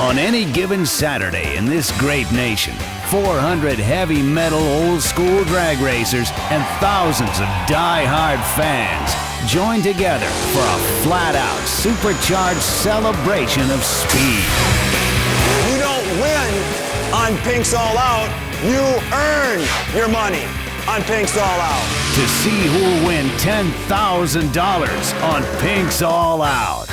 On any given Saturday in this great nation, 400 heavy metal old school drag racers and thousands of die-hard fans join together for a flat-out supercharged celebration of speed. You don't win on Pink's All Out, you earn your money on Pink's All Out. To see who'll win $10,000 on Pink's All Out.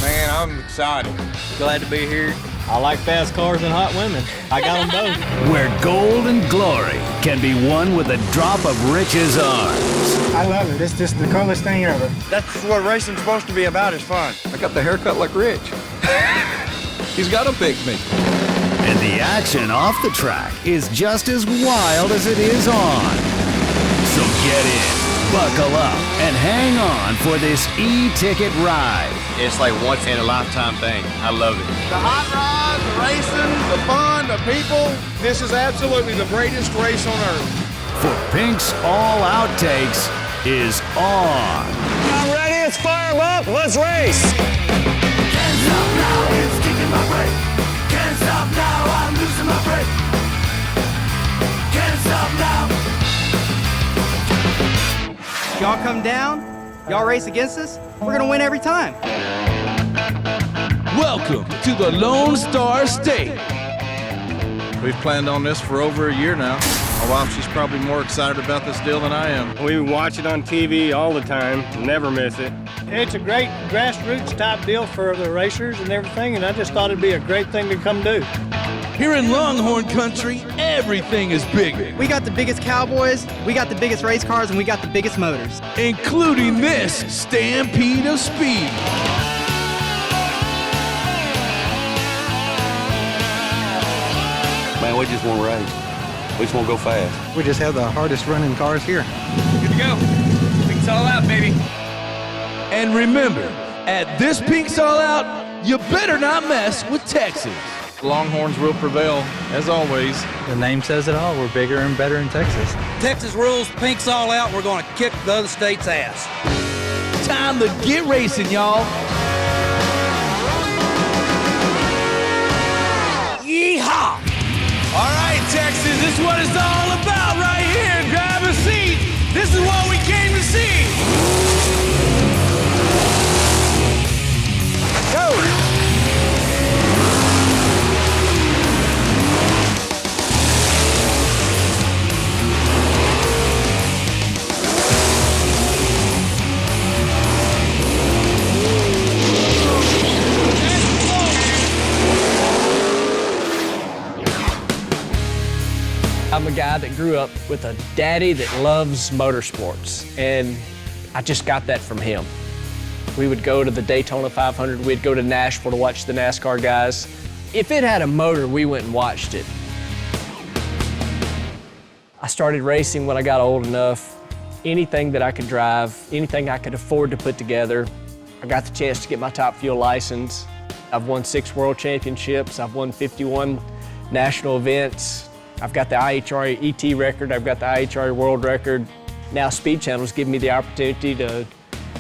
Man, I'm excited. Glad to be here. I like fast cars and hot women. I got them both. Where gold and glory can be won with a drop of Rich's arms. I love it. It's just the coolest thing ever. That's what racing's supposed to be about, is fun. I got the haircut like Rich. He's got to pick me. And the action off the track is just as wild as it is on. So get in, buckle up, and hang on for this e-ticket ride. It's like once in a lifetime thing. I love it. The hot rods, the racing, the fun, the people. This is absolutely the greatest race on earth. For Pink's All Outtakes is on. I'm ready, let's fire 'em up, let's race. Can't stop now, it's kicking my brake. Can't stop now, I'm losing my brake. Can't stop now. Y'all come down, y'all race against us, we're gonna win every time. Welcome to the Lone Star State. We've planned on this for over a year now. My wife, she's probably more excited about this deal than I am. We watch it on TV all the time, never miss it. It's a great grassroots type deal for the racers and everything, and I just thought it'd be a great thing to come do. Here in Longhorn Country, everything is bigger, We got the biggest cowboys, we got the biggest race cars, and we got the biggest motors. including this stampede of speed. Man, we just want to race. We just want to go fast. We just have the hardest running cars here. Good to go. Pink's All Out, baby. And remember, at this Pink's All Out, you better not mess with Texas. Longhorns will prevail, as always. The name says it all. We're bigger and better in Texas. Texas rules, Pink's All Out. We're going to kick the other state's ass. Time to get racing, y'all. Yeehaw! All right, Texas, this is what it's all about right here. Grab a seat. This is what we came to see. Go! I'm a guy that grew up with a daddy that loves motorsports, and I just got that from him. We would go to the Daytona 500, we'd go to Nashville to watch the NASCAR guys. If it had a motor, we went and watched it. I started racing when I got old enough. Anything that I could drive, anything I could afford to put together. I got the chance to get my Top Fuel license. I've won 6 world championships. I've won 51 national events. I've got the IHRA ET record. I've got the IHRA world record. Now Speed Channel's given me the opportunity to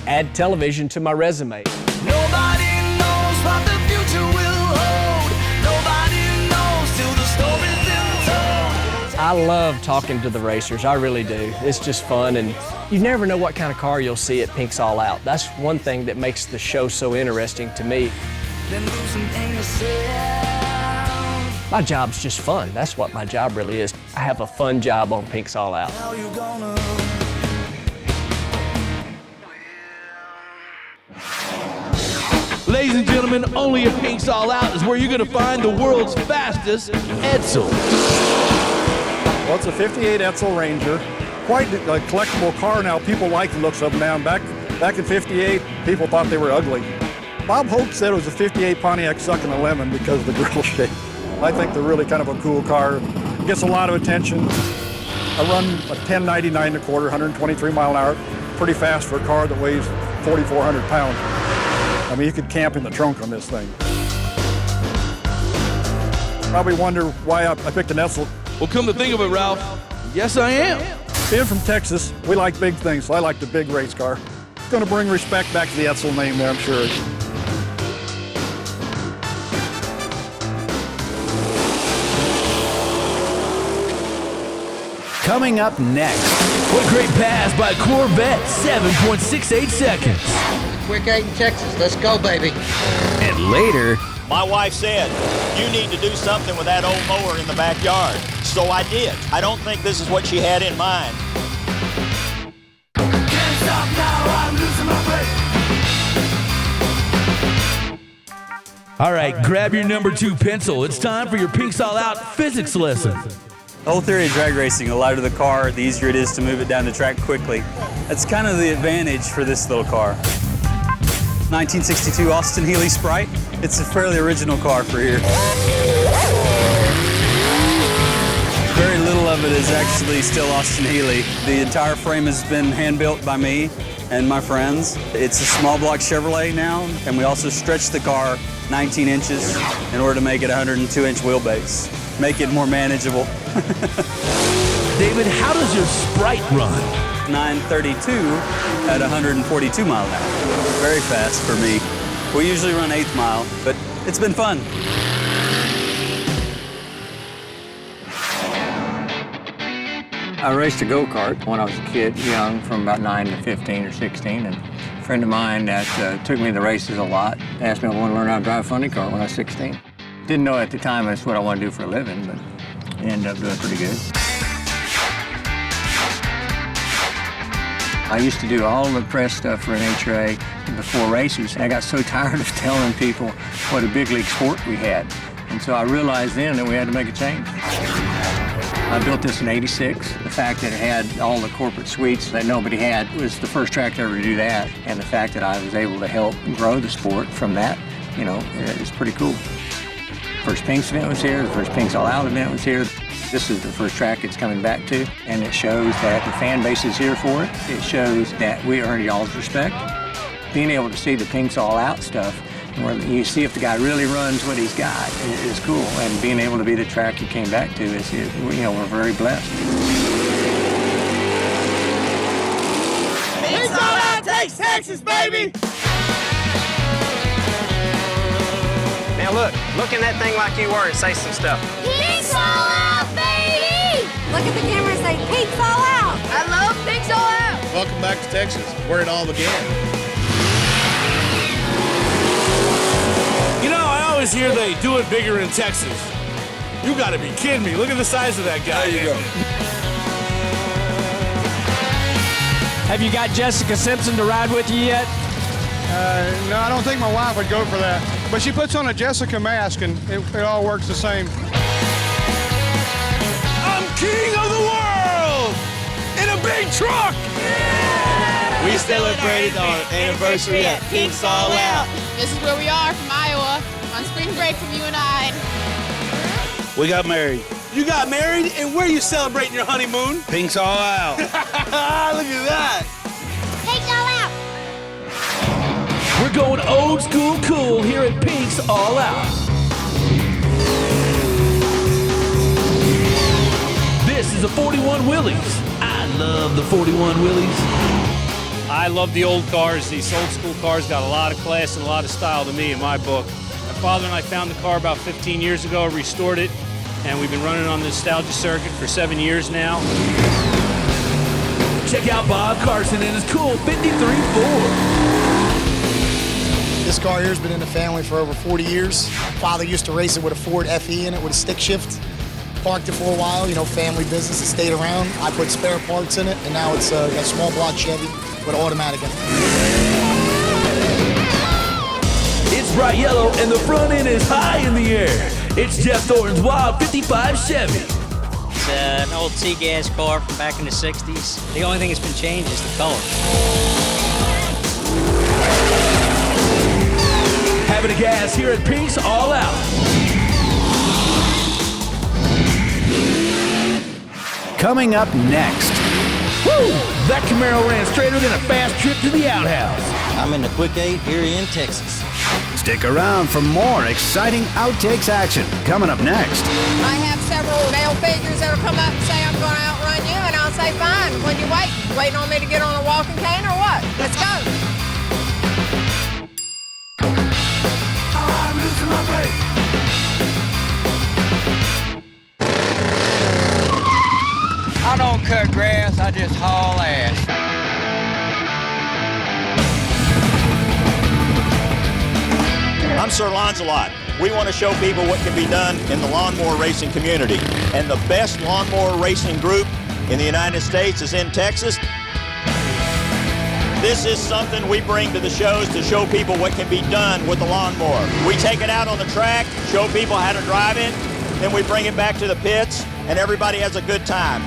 add television to my resume. Nobody knows what the future will hold. Nobody knows till the story's been told. I love talking to the racers, I really do. It's just fun, and you never know what kind of car you'll see at Pink's All Out. That's one thing that makes the show so interesting to me. My job's just fun. That's what my job really is. I have a fun job on Pink's All Out. Ladies and gentlemen, only at Pink's All Out is where you're going to find the world's fastest Edsel. Well, it's a 58 Edsel Ranger. Quite a collectible car now. People like the looks of them now. Back in 58, people thought they were ugly. Bob Hope said it was a 58 Pontiac sucking a lemon because of the grill shape. I think they're really kind of a cool car. It gets a lot of attention. I run a 1099 and a quarter, 123 mile an hour. Pretty fast for a car that weighs 4,400 pounds. I mean, you could camp in the trunk on this thing. Probably wonder why I picked an Edsel. Well, come to think of it, Ralph, yes, I am. Being from Texas, we like big things, so I like the big race car. It's going to bring respect back to the Edsel name there, I'm sure. Coming up next. What a great pass by Corvette, 7.68 seconds. Quick 8 in Texas. Let's go, baby. And later. My wife said, you need to do something with that old mower in the backyard. So I did. I don't think this is what she had in mind. Can't stop now, I'm losing my breath. All right, grab your number 2 pencil. It's time for your Pinks All Out physics lesson. The whole theory of drag racing, the lighter the car, the easier it is to move it down the track quickly. That's kind of the advantage for this little car. 1962 Austin Healey Sprite. It's a fairly original car for here. Very little of it is actually still Austin Healey. The entire frame has been hand-built by me and my friends. It's a small block Chevrolet now, and we also stretched the car 19 inches in order to make it a 102-inch wheelbase, make it more manageable. David, how does your Sprite run? 932 at 142 mile an hour. Very fast for me. We usually run 8th mile, but it's been fun. I raced a go-kart when I was a kid, young, from about 9 to 15 or 16, and a friend of mine that took me to the races a lot asked me if I wanted to learn how to drive a funny car when I was 16. Didn't know at the time that's what I wanted to do for a living, but ended up doing pretty good. I used to do all the press stuff for NHRA before races. I got so tired of telling people what a big league sport we had. And so I realized then that we had to make a change. I built this in '86. The fact that it had all the corporate suites that nobody had was the first track to ever do that. And the fact that I was able to help grow the sport from that, you know, is pretty cool. First Pinks event was here, the first Pinks All Out event was here. This is the first track it's coming back to, and it shows that the fan base is here for it. It shows that we earn y'all's respect. Being able to see the Pinks All Out stuff, where you see if the guy really runs what he's got, is cool. And being able to be the track he came back to is, you know, we're very blessed. Pinks All Out takes Texas, baby! Now look in that thing like you were and say some stuff. Pinks All Out, baby! Look at the camera and say, Pinks All Out! I love Pinks All Out! Welcome back to Texas, where it all began. You know, I always hear they do it bigger in Texas. You gotta be kidding me. Look at the size of that guy. There you go. Have you got Jessica Simpson to ride with you yet? No, I don't think my wife would go for that. But she puts on a Jessica mask and it all works the same. I'm king of the world in a big truck. Yeah! We celebrated our anniversary at Pinks All Out. This is where we are from Iowa on spring break from you and I. We got married. You got married, and where are you celebrating your honeymoon? Pinks All Out. Look at that. Pinks All Out! We're going old school cool here at Pinks All Out. This is a 41 Willys. I love the 41 Willys. I love the old cars. These old school cars got a lot of class and a lot of style to me in my book. My father and I found the car about 15 years ago, restored it, and we've been running on the nostalgia circuit for 7 years now. Check out Bob Carson and his cool 53 Ford. This car here has been in the family for over 40 years. Father used to race it with a Ford FE in it with a stick shift. Parked it for a while, you know, family business. It stayed around. I put spare parts in it, and now it's a small block Chevy with automatic in it. It's bright yellow and the front end is high in the air. It's Jeff Thornton's Wild 55 Chevy. It's an old T-gas car from back in the 60s. The only thing that's been changed is the color. Having a gas here at Pinks All Out. Coming up next. Woo! That Camaro ran straighter than a fast trip to the outhouse. I'm in the Quick 8 here in Texas. Stick around for more exciting Outtakes action coming up next. I have several male figures that will come up and say, I'm going to outrun you, and I'll say, fine. When you waiting on me to get on a walking cane or what? Let's go. I'm losing my breath. I don't Sir Lancelot. We want to show people what can be done in the lawnmower racing community. And the best lawnmower racing group in the United States is in Texas. This is something we bring to the shows to show people what can be done with the lawnmower. We take it out on the track, show people how to drive it, then we bring it back to the pits, and everybody has a good time.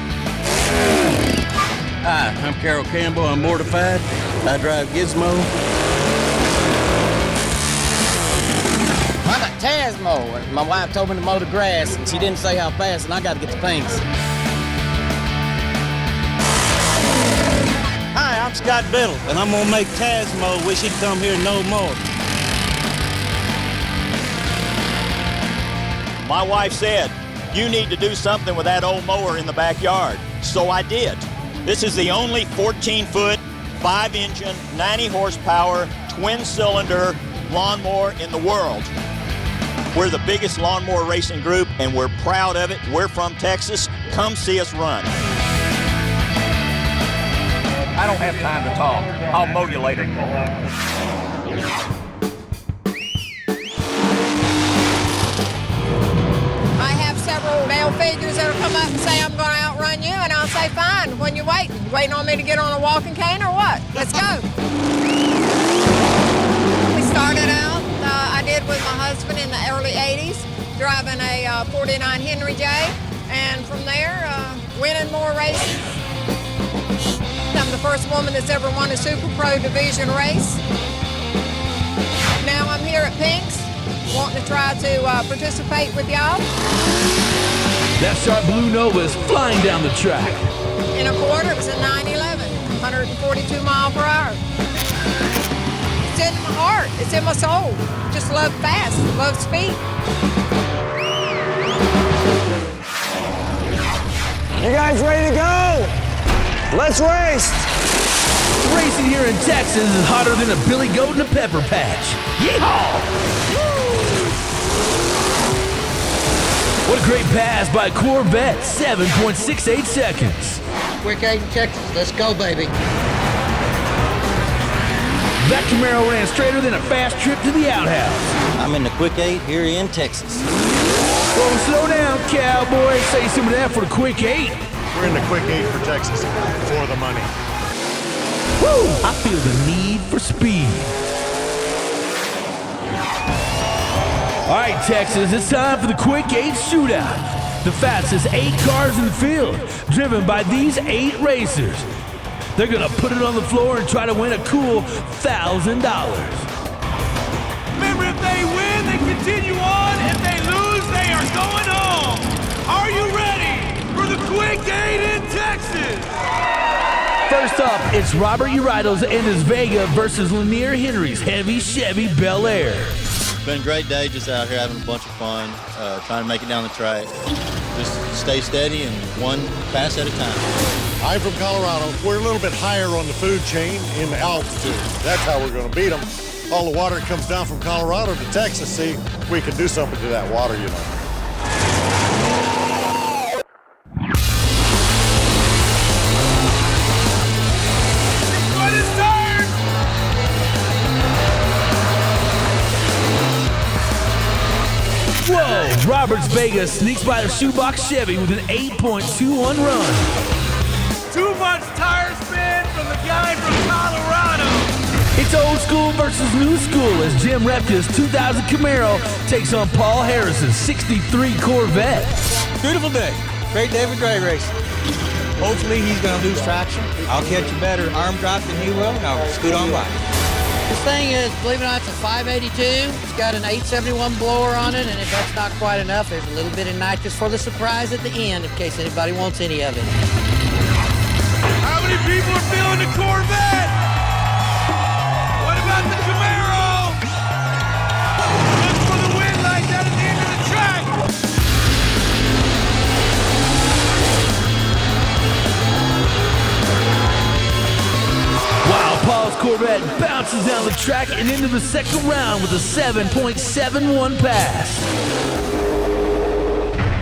Hi, I'm Carol Campbell. I'm mortified. I drive Gizmo. I'm a Tasmo. My wife told me to mow the grass, and she didn't say how fast, and I got to get the paints. Hi, I'm Scott Biddle, and I'm gonna make Tasmo wish he'd come here no more. My wife said, you need to do something with that old mower in the backyard. So I did. This is the only 14-foot, 5-engine, 90 horsepower, twin-cylinder lawnmower in the world. We're the biggest lawnmower racing group, and we're proud of it. We're from Texas. Come see us run. I don't have time to talk. I'll mow you later. I have several male figures that'll come up and say, I'm going to outrun you, and I'll say, fine, when you're waiting. You waiting on me to get on a walking cane or what? Let's go. We started out, I did with my husband in the early 80s, driving a 49 Henry J, and from there, winning more races. I'm the first woman that's ever won a Super Pro Division race. Now I'm here at Pink's, wanting to try to participate with y'all. That's our Blue Novas flying down the track. In a quarter, it was a 911, 142 mile per hour. It's in my heart, it's in my soul. Just love fast, love speed. You guys ready to go? Let's race! Racing here in Texas is hotter than a billy goat in a pepper patch. Yeehaw! What a great pass by Corvette, 7.68 seconds. Quick 8 in Texas, let's go, baby. That Camaro ran straighter than a fast trip to the outhouse. I'm in the Quick 8 here in Texas. Whoa, slow down, cowboy. Say some of that for the Quick 8. We're in the Quick 8 for Texas, for the money. Woo! I feel the need for speed. All right, Texas, it's time for the Quick 8 shootout. The fastest 8 cars in the field, driven by these 8 racers. They're gonna put it on the floor and try to win a cool $1,000. Remember, if they win, they continue on. If they lose, they are going home. Are you ready for the Quick 8 in Texas? First up, it's Robert Urido's Ennis Vega versus Lanier Henry's heavy Chevy Bel Air. It's been a great day just out here having a bunch of fun, trying to make it down the track. Just stay steady and one pass at a time. I'm from Colorado. We're a little bit higher on the food chain in altitude. That's how we're going to beat them. All the water comes down from Colorado to Texas. See, we can do something to that water, you know. Whoa! Roberts Vega sneaks by the shoebox Chevy with an 8.21 run. Too much tire spin from the guy from Colorado. It's old school versus new school as Jim Repka's 2000 Camaro takes on Paul Harris's 63 Corvette. Beautiful day. Great day for drag racing. Hopefully he's going to lose traction. I'll catch a better arm drop than he will, and I'll scoot on by. This thing is, believe it or not, it's a 582. It's got an 871 blower on it, and if that's not quite enough, there's a little bit of nitrous for the surprise at the end in case anybody wants any of it. How many people are feeling the Corvette? What about the Camaro? Look for the win like that at the end of the track. Wow, Paul's Corvette bounces down the track and into the second round with a 7.71 pass.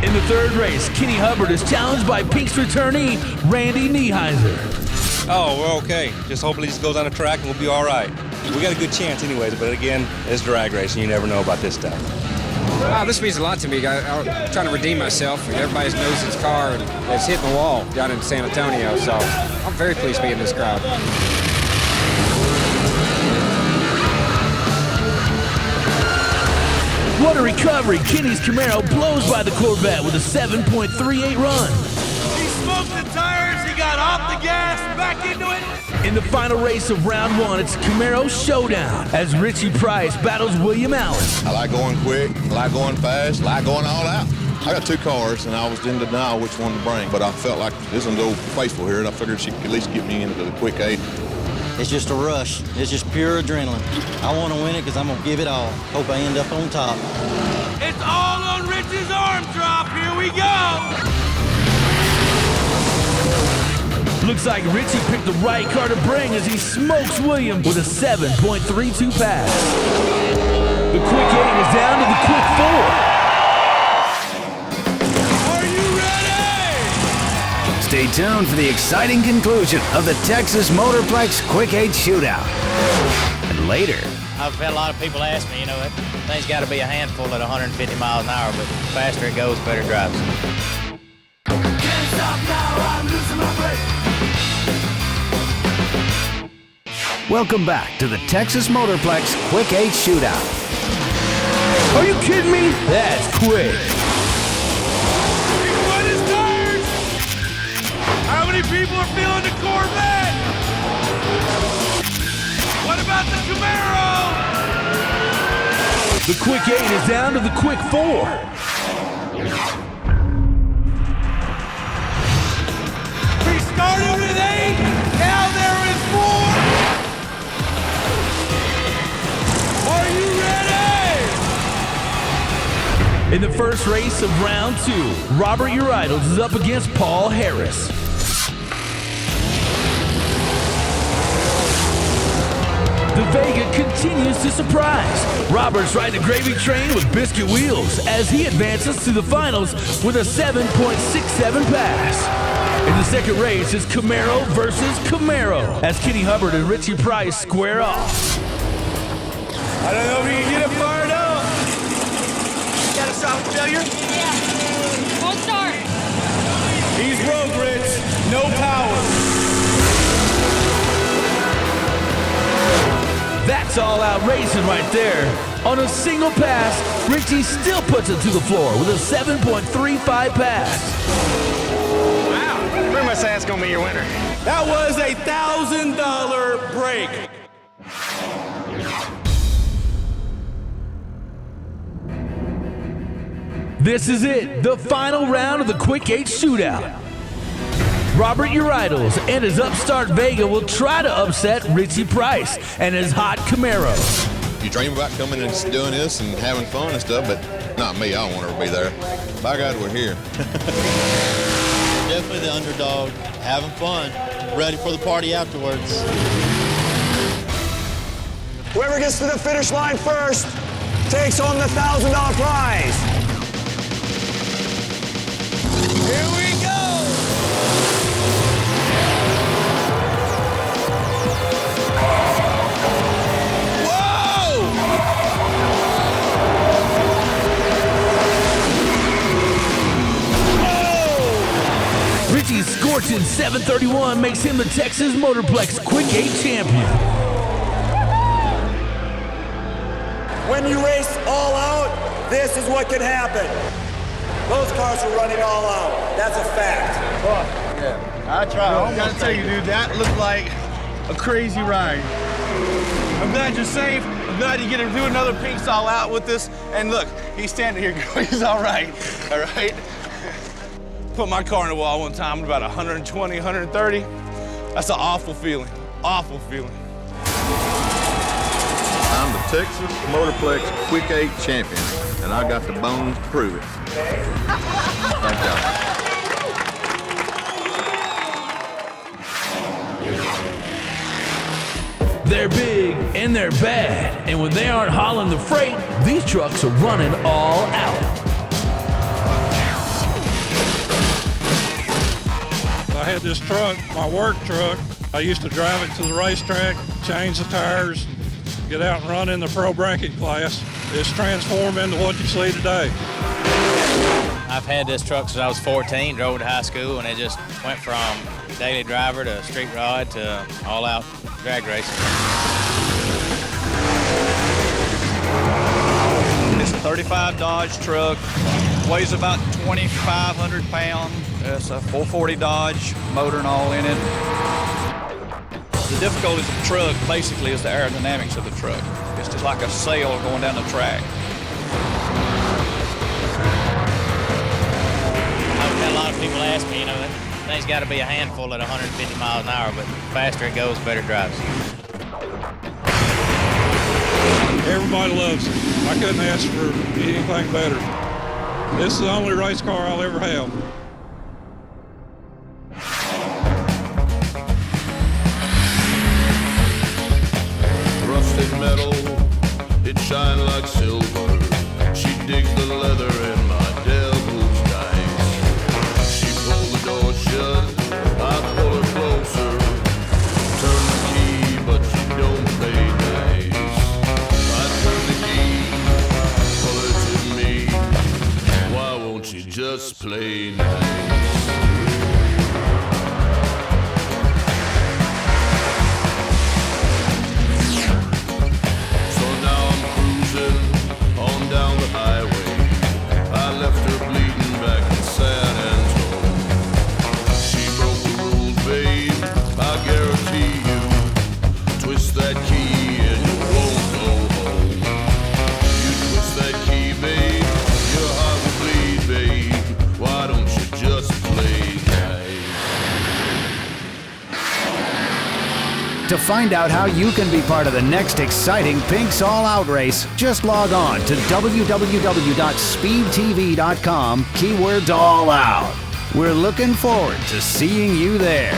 In the third race, Kenny Hubbard is challenged by Pink's returnee, Randy Nieheiser. Oh, we're okay. Just hopefully this goes on the track and we'll be all right. We got a good chance anyways, but again, it's drag racing. You never know about this stuff. This means a lot to me. I'm trying to redeem myself. Everybody knows this car that's hitting the wall down in San Antonio, so I'm very pleased to be in this crowd. What a recovery. Kenny's Camaro blows by the Corvette with a 7.38 run. He smoked the tires, he got off the gas, back into it. In the final race of round one, it's Camaro Showdown as Richie Price battles William Allen. I like going quick, I like going fast, I like going all out. I got two cars, and I was in denial which one to bring, but I felt like this one's old faithful here, and I figured she could at least get me into the quick 8. It's just a rush. It's just pure adrenaline. I want to win it because I'm going to give it all. Hope I end up on top. It's all on Rich's arm drop. Here we go. Looks like Richie picked the right car to bring as he smokes William with a 7.32 pass. The quick 8 is down to the quick 4. Are you ready? Stay tuned for the exciting conclusion of the Texas Motorplex Quick 8 Shootout. And later, I've had a lot of people ask me, that thing's got to be a handful at 150 miles an hour, but the faster it goes, better it drives. Can't stop now, I'm losing my breath. welcome back to the Texas Motorplex Quick 8 Shootout. Are you kidding me? That's quick. How many people are feeling the Corvette? What about the Camaro? The quick 8 is down to the quick 4. We started with 8, now there is 4. Are you ready? In the first race of round 2, Robert Uridos is up against Paul Harris. The Vega continues to surprise. Robert's riding a gravy train with biscuit wheels as he advances to the finals with a 7.67 pass. In the second race is Camaro versus Camaro as Kenny Hubbard and Richie Price square off. I don't know if you can get it fired up. Got a soft failure? Yeah. Won't start. He's rogue, Rich. No power. That's all-out racing right there. On a single pass, Richie still puts it to the floor with a 7.35 pass. Wow, pretty much that's gonna be your winner. That was a $1,000 break. This is it, the final round of the Quick 8 Shootout. Robert Uridos and his upstart Vega will try to upset Richie Price and his hot Camaro. You dream about coming and doing this and having fun and stuff, but not me. I don't want to be there. By God, we're here. Definitely the underdog, having fun, ready for the party afterwards. Whoever gets to the finish line first takes home the $1,000 prize. Here we go. Richie's scorching 731 makes him the Texas Motorplex Quick 8 champion. When you race all out, this is what can happen. Those cars are running all out. That's a fact. Yeah, I tried. I gotta tell you, dude, that looked like a crazy ride. I'm glad you're safe. I'm glad you get to do another Pinks all out with this. And look, he's standing here going, he's all right. All right? Put my car in the wall one time at about 120, 130. That's an awful feeling. Awful feeling. I'm the Texas Motorplex Quick 8 champion, and I got the bones to prove it. Thank y'all. They're big and they're bad, and when they aren't hauling the freight, these trucks are running all out. I had this truck, my work truck. I used to drive it to the racetrack, change the tires, get out and run in the pro braking class. It's transformed into what you see today. I've had this truck since I was 14, drove to high school, and it just went from daily driver to street rod to all-out drag racing. It's a 35 Dodge truck, weighs about 2,500 pounds. It's a 440 Dodge, motor and all in it. The difficulties of the truck basically is the aerodynamics of the truck. It's just like a sail going down the track. I've had a lot of people ask me, that thing's got to be a handful at 150 miles an hour, but the faster it goes, better it drives. Everybody loves it. I couldn't ask for anything better. This is the only race car I'll ever have. Rusted metal, it shine like silver. She digs the leather in my devil's dice. She pulled the door shut, I pull her closer. Turn the key, but she don't play nice. I turn the key, pull her to me. Why won't you just play nice? Down the highway, I left her bleeding back in San Antonio. She broke the rules, babe, I guarantee you. Twist that key and you won't go home. You twist that key, babe, your heart will bleed, babe. Why don't you just play nice? To find out how you can be part of the next exciting Pinks All Out race, just log on to www.speedtv.com, keyword all out. We're looking forward to seeing you there.